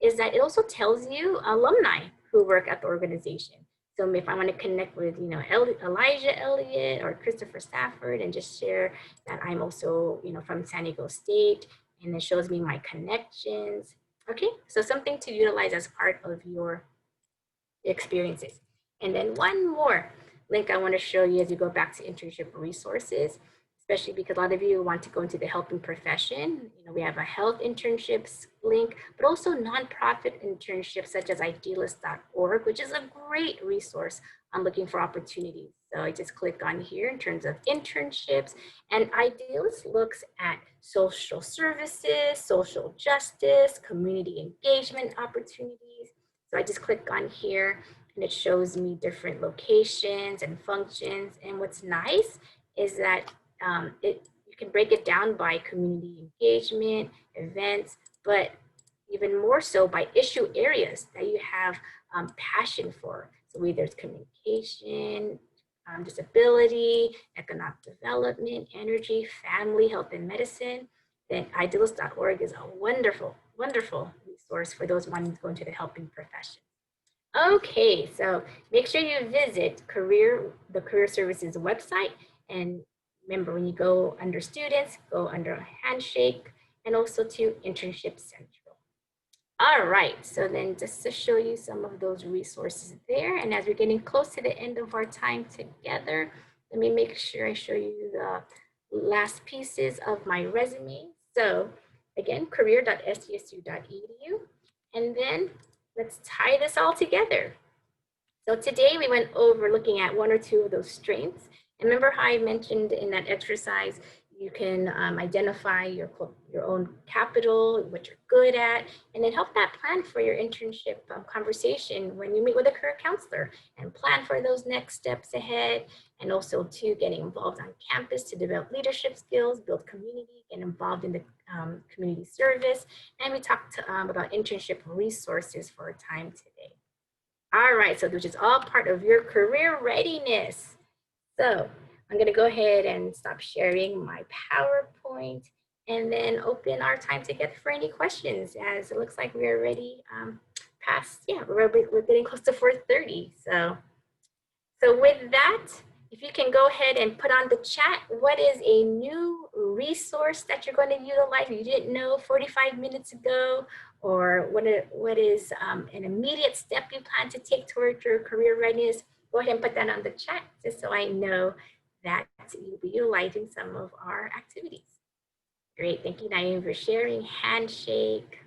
is that it also tells you alumni who work at the organization. So if I want to connect with, Elijah Elliott or Christopher Stafford and just share that I'm also, from San Diego State, and it shows me my connections. Okay, so something to utilize as part of your experiences. And then one more link I want to show you as you go back to internship resources, especially because a lot of you want to go into the helping profession. We have a health internships link, but also nonprofit internships such as idealist.org, which is a great resource on looking for opportunities. So I just click on here in terms of internships, and Idealist looks at social services, social justice, community engagement opportunities. So I just click on here and it shows me different locations and functions. And what's nice is that you can break it down by community engagement, events, but even more so by issue areas that you have passion for. So whether it's communication, disability, economic development, energy, family, health, and medicine, then idealist.org is a wonderful, wonderful resource for those wanting to go into the helping profession. Okay, so make sure you visit the Career Services website, and remember, when you go under students, go under Handshake, and also to Internship Central. All right, so then just to show you some of those resources there, and as we're getting close to the end of our time together, let me make sure I show you the last pieces of my resume. So again, career.sdsu.edu, and then let's tie this all together. So today we went over looking at one or two of those strengths. And remember how I mentioned in that exercise, you can identify your own capital, what you're good at, and then help that plan for your internship conversation when you meet with a career counselor, and plan for those next steps ahead, and also to getting involved on campus to develop leadership skills, build community, get involved in the community service. And we talked about internship resources for our time today. All right, so which is all part of your career readiness. So I'm going to go ahead and stop sharing my PowerPoint and then open our time together for any questions, as it looks like we're already past, we're getting close to 4:30. So with that, if you can go ahead and put on the chat, what is a new resource that you're going to utilize you didn't know 45 minutes ago, or what is an immediate step you plan to take toward your career readiness? Go ahead and put that on the chat, just so I know that you'll be utilizing some of our activities. Great, thank you, Naeem, for sharing. Handshake,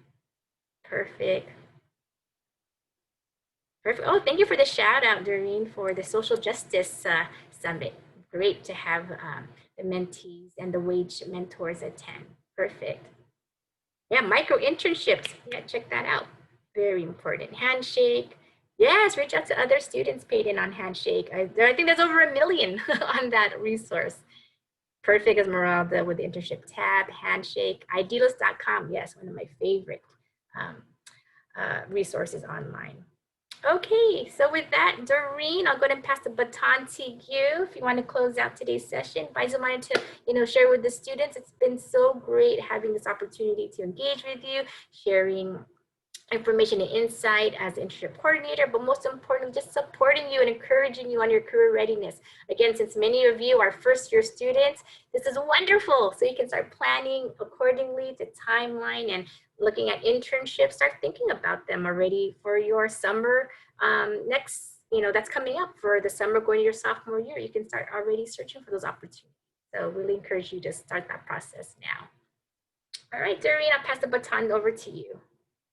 perfect. Perfect. Oh, thank you for the shout out, Doreen, for the Social Justice Summit. Great to have the mentees and the wage mentors attend. Perfect. Yeah, micro internships. Yeah, check that out. Very important. Handshake. Yes, reach out to other students paid in on Handshake. I think there's over 1 million on that resource. Perfect Esmeralda with the internship tab, Handshake, idealist.com. Yes, one of my favorite um, resources online. Okay, so with that, Doreen, I'll go ahead and pass the baton to you if you want to close out today's session. If I just wanted to, share with the students, it's been so great having this opportunity to engage with you, sharing information and insight as an internship coordinator, but most importantly, just supporting you and encouraging you on your career readiness. Again, since many of you are first-year students, this is wonderful. So you can start planning accordingly to timeline and looking at internships, start thinking about them already for your summer next, that's coming up for the summer going to your sophomore year. You can start already searching for those opportunities. So really encourage you to start that process now. All right, Doreen, I'll pass the baton over to you.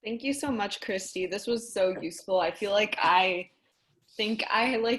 Thank you so much, Christy. This was so useful. I feel like I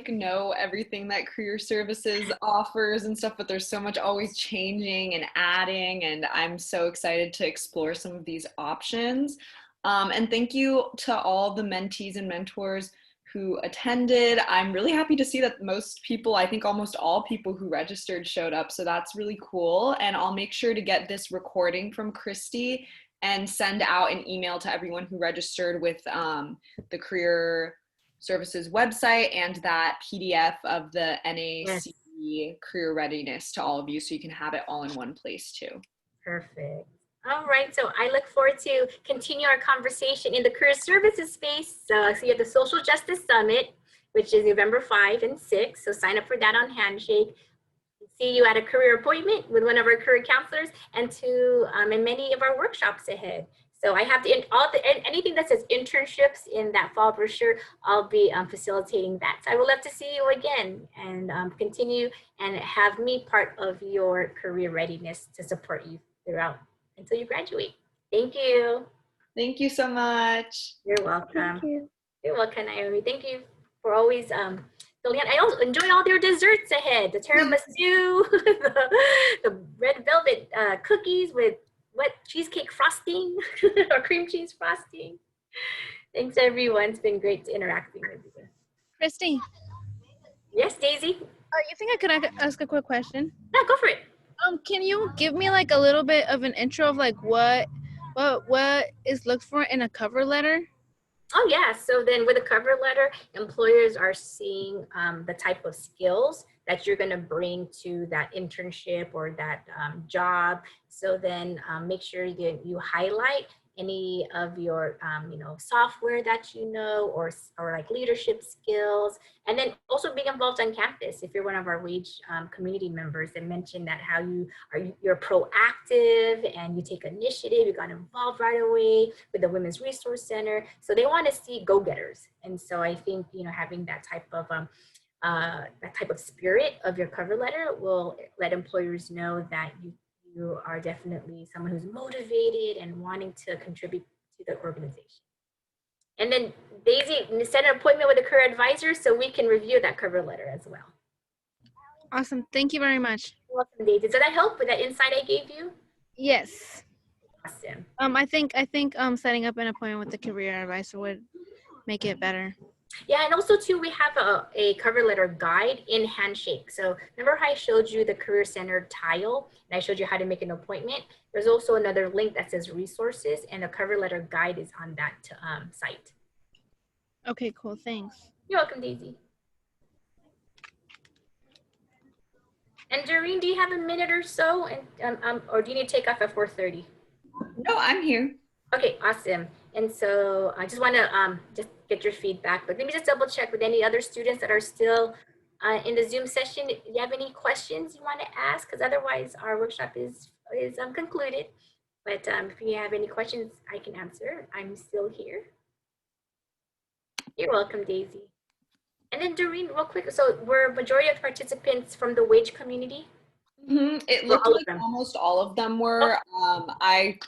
know everything that career services offers and stuff, but there's so much always changing and adding, and I'm so excited to explore some of these options. And thank you to all the mentees and mentors who attended. I'm really happy to see that most people, I think almost all people who registered showed up, so that's really cool. And I'll make sure to get this recording from Christy and send out an email to everyone who registered with the career services website and that PDF of the NAC career readiness to all of you, so you can have it all in one place too. Perfect. All right, so I look forward to continue our conversation in the career services space. So you have the Social Justice Summit, which is November 5 and 6. So sign up for that on Handshake. See you at a career appointment with one of our career counselors and in many of our workshops ahead. So I have anything that says internships in that fall brochure, I'll be facilitating that. So I would love to see you again and continue and have me part of your career readiness to support you throughout until you graduate. Thank you. Thank you so much. You're welcome. Thank you. You're welcome, Naomi. Thank you for always I also enjoy all their desserts ahead. The tiramisu, the red velvet cookies with wet cheesecake frosting or cream cheese frosting. Thanks, everyone. It's been great interacting with you. Christy. Yes, Daisy? You think I could ask a quick question? No, go for it. Can you give me like a little bit of an intro of like what is looked for in a cover letter? Oh yeah, so then with a cover letter, employers are seeing the type of skills that you're gonna bring to that internship or that job. So then make sure that you highlight any of your software that or like leadership skills, and then also being involved on campus. If you're one of our wage community members, that mentioned that how you're proactive and you take initiative, you got involved right away with the Women's Resource Center. So they want to see go-getters, and so I think having that type of spirit of your cover letter will let employers know that you are definitely someone who's motivated and wanting to contribute to the organization. And then Daisy, set an appointment with a career advisor so we can review that cover letter as well. Awesome. Thank you very much. You're welcome, Daisy. Did that help with that insight I gave you? Yes. Awesome. I think setting up an appointment with the career advisor would make it better. Yeah, and also too, we have a cover letter guide in Handshake. So remember how I showed you the Career Center tile and I showed you how to make an appointment? There's also another link that says resources, and the cover letter guide is on that site. Okay, cool, thanks. You're welcome, Daisy. And Doreen, do you have a minute or so, and or do you need to take off at 4:30? No, I'm here. Okay, awesome. And so I just want to just get your feedback, but let me just double check with any other students that are still in the Zoom session. Do you have any questions you want to ask? Because otherwise our workshop is concluded. But if you have any questions, I can answer. I'm still here. You're welcome, Daisy. And then Doreen, real quick, so were majority of participants from the wage community? Mm-hmm. It looked like almost all of them were. I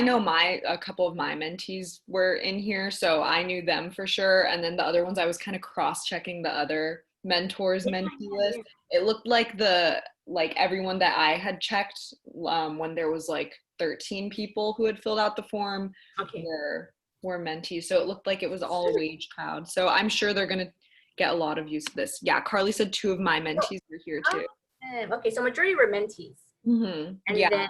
know a couple of my mentees were in here, so I knew them for sure. And then the other ones, I was kind of cross-checking the other mentors' mentee list. It looked like everyone that I had checked when there was like 13 people who had filled out the form were were mentees. So it looked like it was all a wage crowd. So I'm sure they're going to get a lot of use of this. Yeah, Carly said 2 of my mentees were here too. Okay, so majority were mentees. And Yeah. then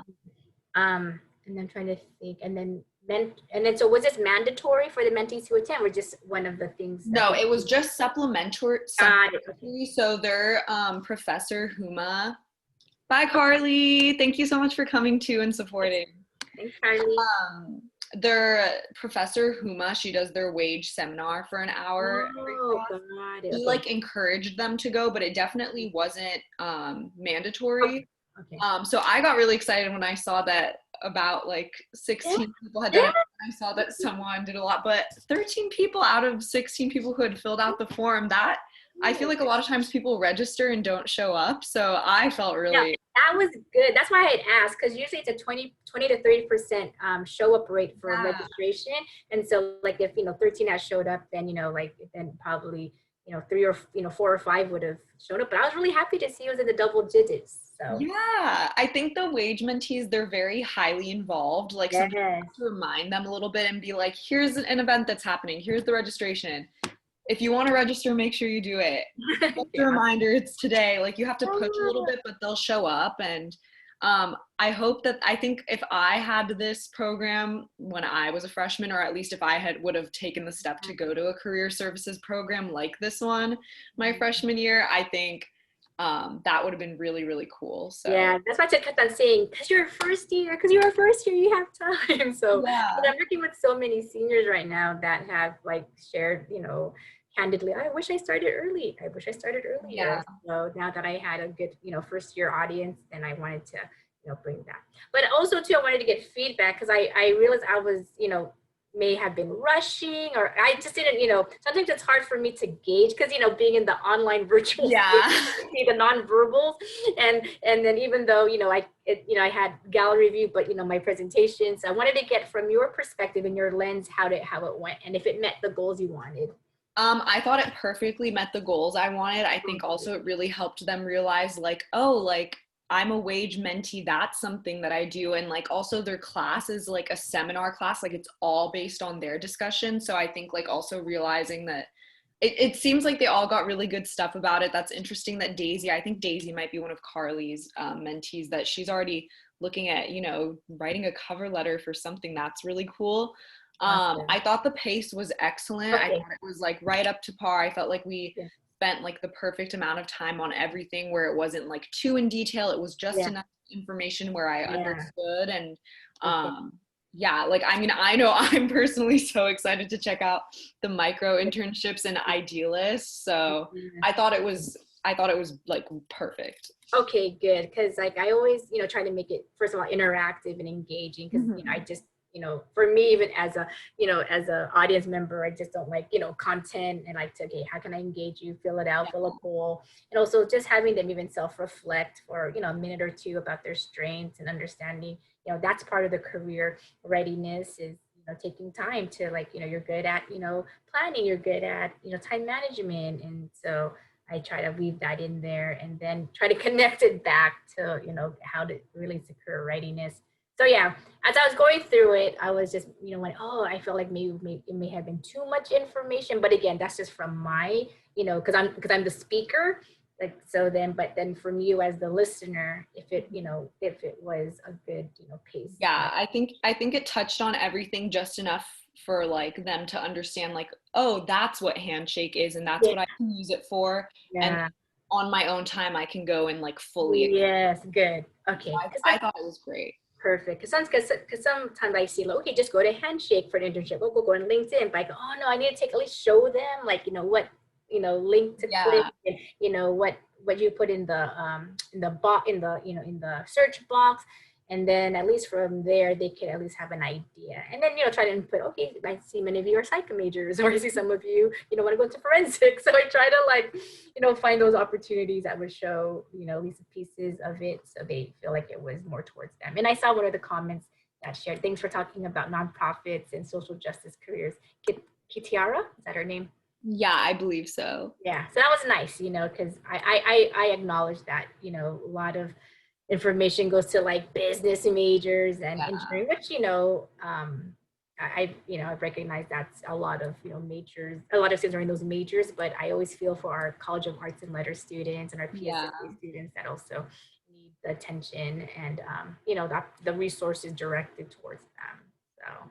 and I'm trying to think, and then so was this mandatory for the mentees to attend, or just one of the things? No, it was just supplementary. Got it. Okay. So their Professor Huma. Bye, Carly. Thank you so much for coming too and supporting. Thanks, Carly. Their Professor Huma, she does their wage seminar for an hour every class. Got it. He like encouraged them to go, but it definitely wasn't mandatory. Okay. So I got really excited when I saw that about like 16 people had done it. I saw that someone did a lot, but 13 people out of 16 people who had filled out the form, that I feel like a lot of times people register and don't show up. So I felt really. That was good. That's why I had asked, because usually it's a 20 to 30% show up rate for registration. And so like if 13 has showed up, then then probably 3 or 4 or 5 would have shown up. But I was really happy to see it was in the double digits. So yeah, I think the wage mentees, they're very highly involved. Like so you have to remind them a little bit and be like, here's an event that's happening. Here's the registration. If you want to register, make sure you do it. Just a reminder, it's today. Like you have to push a little bit, but they'll show up. And I think if I had this program when I was a freshman, or at least if I would have taken the step to go to a career services program like this one my freshman year, I think that would have been really, really cool. So yeah, that's why I kept on saying, because you're a first year, you have time. So I'm working with so many seniors right now that have like shared, candidly, I wish I started early. I wish I started earlier. Yeah. So now that I had a good, first year audience, then I wanted to, bring that. But also too, I wanted to get feedback, because I realized I was, may have been rushing, or I just didn't, sometimes it's hard for me to gauge, because, being in the online virtual, see the nonverbals, and then even though, I had gallery view, but, my presentations, I wanted to get from your perspective and your lens, how it went, and if it met the goals you wanted. I thought it perfectly met the goals I wanted. I think also it really helped them realize like, oh, like I'm a wage mentee, that's something that I do. And like also their class is like a seminar class, like it's all based on their discussion. So I think like also realizing that it seems like they all got really good stuff about it. That's interesting that I think Daisy might be one of Carly's mentees, that she's already looking at, writing a cover letter for something. That's really cool. I thought the pace was excellent. I thought it was like right up to par. I felt like we spent like the perfect amount of time on everything, where it wasn't like too in detail. It was just enough information where I understood. And like, I mean, I know I'm personally so excited to check out the micro internships and Idealist. So I thought it was like perfect. Okay, good. Because like I always, try to make it, first of all, interactive and engaging, because I just, for me, even as a, as a audience member, I just don't like, content, and like to, okay, how can I engage you, fill it out, fill a poll, and also just having them even self-reflect for, a minute or two about their strengths, and understanding, that's part of the career readiness, is, taking time to like, you're good at, planning, you're good at, time management. And so I try to weave that in there, and then try to connect it back to, how to really secure readiness. So yeah, as I was going through it, I was just, like, oh, I feel like maybe it may have been too much information. But again, that's just from my, because I'm the speaker. Like, so then, but then from you as the listener, if it was a good, pace. Yeah, I think it touched on everything just enough for like them to understand like, oh, that's what Handshake is, and that's what I can use it for. And on my own time, I can go and like fully. Yes, good. Okay. I thought it was great. Perfect. Because sometimes I see, like, okay, just go to Handshake for an internship. We'll go on LinkedIn. But I go, oh no, I need to at least show them, like, what, link to click, and what you put in the box, in the search box. And then at least from there, they can at least have an idea. And then, try to input, okay, I see many of you are psych majors, or I see some of you, want to go into forensics. So I try to like, find those opportunities that would show, at least pieces of it, so they feel like it was more towards them. And I saw one of the comments that shared, thanks for talking about nonprofits and social justice careers. Kitiara, is that her name? Yeah, I believe so. Yeah, so that was nice, because I acknowledge that, a lot of information goes to like business majors and engineering, which, I've recognized that's a lot of, majors, a lot of students are in those majors, but I always feel for our College of Arts and Letters students and our Yeah. PSW students that also need the attention and, that the resources directed towards them. So.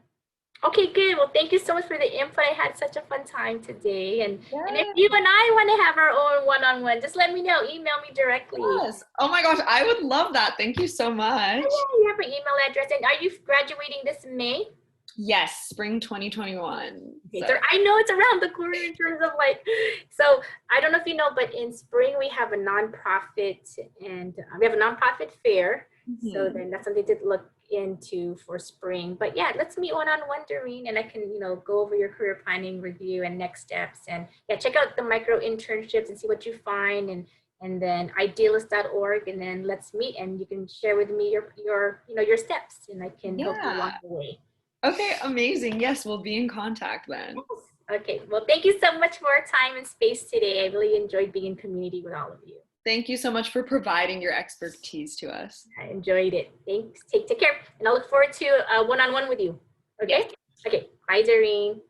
Okay, good. Well, thank you so much for the input. I had such a fun time today. And if you and I want to have our own one-on-one, just let me know. Email me directly. Yes. Oh my gosh, I would love that. Thank you so much. Oh, yeah, you have an email address. And are you graduating this May? Yes, spring 2021. Okay, so I know it's around the corner in terms of so I don't know if you know, but in spring we have a nonprofit and we have a nonprofit fair. So then that's something to look into for spring. But yeah, let's meet one-on-one, Doreen, and I can, go over your career planning review and next steps. And yeah, check out the micro internships and see what you find, and then idealist.org, and then let's meet and you can share with me your steps, and I can help you along the way. Okay, amazing. Yes, we'll be in contact then. Yes. Okay, well, thank you so much for our time and space today. I really enjoyed being in community with all of you. Thank you so much for providing your expertise to us. I enjoyed it. Thanks. Take care. And I look forward to one-on-one with you. Okay? Yes. Okay. Bye, Doreen.